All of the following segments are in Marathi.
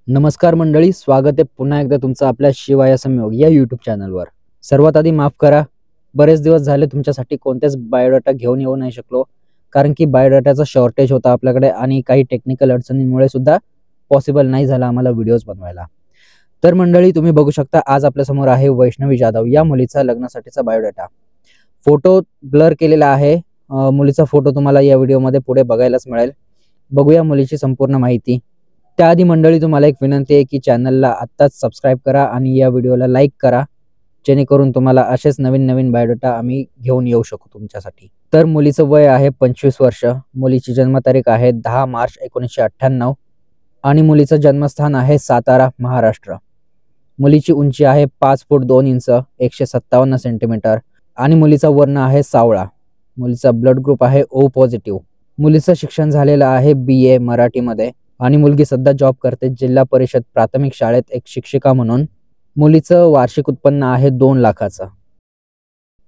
नमस्कार मंडळी, स्वागत आहे पुन्हा एकदा तुमचं आपल्या शिवाय संयोग या यूट्यूब चॅनलवर। सर्वात आधी माफ करा, बरेच दिवस झाले तुमच्यासाठी कोणतेच बायोडाटा घेऊन येऊ नाही शकलो, कारण की बायोडाटाचा शॉर्टेज होता आपल्याकडे आणि काही टेक्निकल अडचणींमुळे सुद्धा पॉसिबल नाही झाला आम्हाला व्हिडिओज बनवायला। तर मंडळी, तुम्ही बघू शकता आज आपल्या समोर आहे वैष्णवी जाधव या मुलीचा लग्नासाठीचा बायोडाटा। फोटो ब्लर केलेला आहे, मुलीचा फोटो तुम्हाला या व्हिडिओमध्ये पुढे बघायलाच मिळेल। बघूया मुलीची संपूर्ण माहिती। त्याआधी मंडळी, तुम्हाला एक विनंती आहे की चॅनलला आत्ताच सबस्क्राईब करा आणि या व्हिडिओला लाईक करा, जेणेकरून तुम्हाला असेच नवीन नवीन बायोडाटा आम्ही घेऊन येऊ शकू तुमच्यासाठी। तर मुलीचं वय आहे 25 वर्ष, मुलीची जन्मतारीख आहे 10 मार्च 1998 आणि मुलीचं जन्मस्थान आहे सातारा, महाराष्ट्र। मुलीची उंची आहे 5 फूट 2 इंच 157 सेंटीमीटर आणि मुलीचा वर्ण आहे सावळा। मुलीचा ब्लड ग्रुप आहे O पॉझिटिव्ह। मुलीचं शिक्षण झालेलं आहे BA मराठीमध्ये आणि मुलगी सध्या जॉब करते जिल्हा परिषद प्राथमिक शाळेत एक शिक्षिका म्हणून। मुलीचं वार्षिक उत्पन्न आहे 2 लाखाचं।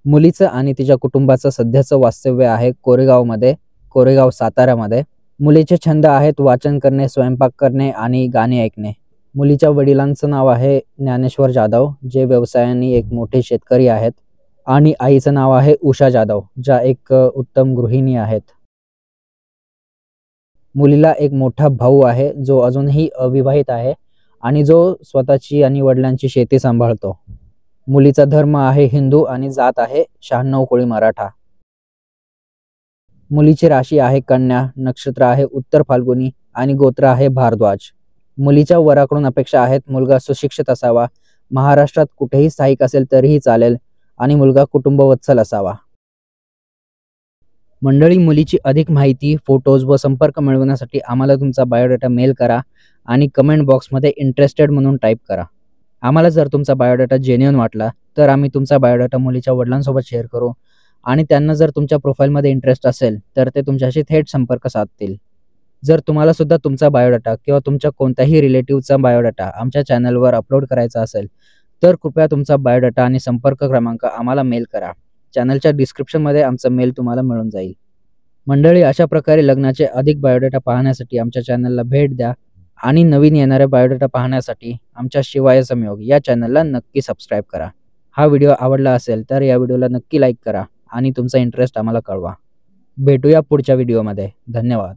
मुलीचं आणि तिच्या कुटुंबाचं सध्याचं वास्तव्य आहे कोरेगाव साताऱ्यामध्ये। मुलीचे छंद आहेत वाचन करणे, स्वयंपाक करणे आणि गाणे ऐकणे। मुलीच्या वडिलांचं नाव आहे ज्ञानेश्वर जाधव, जे व्यवसायाने एक मोठे शेतकरी आहेत, आणि आईचं नाव आहे उषा जाधव, ज्या एक उत्तम गृहिणी आहेत। मुलीला एक मोठा भाऊ आहे जो अजूनही अविवाहित आहे आणि जो स्वतःची आणि वडिलांची शेती सांभाळतो। मुलीचा धर्म आहे हिंदू आणि जात आहे 96 कोळी मराठा। मुलीची राशी आहे कन्या, नक्षत्र आहे उत्तर फाल्गुनी आणि गोत्र आहे भारद्वाज। मुलीच्या वराकडून अपेक्षा आहेत मुलगा सुशिक्षित असावा, महाराष्ट्रात कुठेही स्थायिक असेल तरीही चालेल आणि मुलगा कुटुंबवत्सल असावा। मंडळी, मुलीची अधिक माहिती, फोटोज व संपर्क मिळवण्यासाठी आम्हाला तुमचा बायोडाटा मेल करा आणि कमेंट बॉक्समध्ये इंटरेस्टेड म्हणून टाईप करा। आम्हाला जर तुमचा बायोडाटा जेन्युइन वाटला तर आम्ही तुमचा बायोडाटा मुलीच्या वडिलांसोबत शेअर करू आणि त्यांना जर तुमच्या प्रोफाईलमध्ये इंटरेस्ट असेल तर ते तुमच्याशी थेट संपर्क साधतील। जर तुम्हाला सुद्धा तुमचा बायोडाटा किंवा तुमच्या कोणत्याही रिलेटिव्हचा बायोडाटा आमच्या चॅनलवर अपलोड करायचा असेल तर कृपया तुमचा बायोडाटा आणि संपर्क क्रमांक आम्हाला मेल करा। चॅनलच्या डिस्क्रिप्शनमध्ये आमचा मेल तुम्हाला मिळून जाईल। मंडळी, अशा प्रकारे लग्नाचे अधिक बायोडाटा पाहण्यासाठी आमच्या चॅनलला भेट द्या आणि नवीन येणारे बायोडाटा पाहण्यासाठी आमच्या शिवाय संयोग या चॅनलला नक्की सबस्क्राईब करा। हा व्हिडिओ आवडला असेल तर या व्हिडिओला नक्की लाईक करा आणि तुमचा इंटरेस्ट आम्हाला कळवा। भेटूया पुढच्या व्हिडिओमध्ये। धन्यवाद।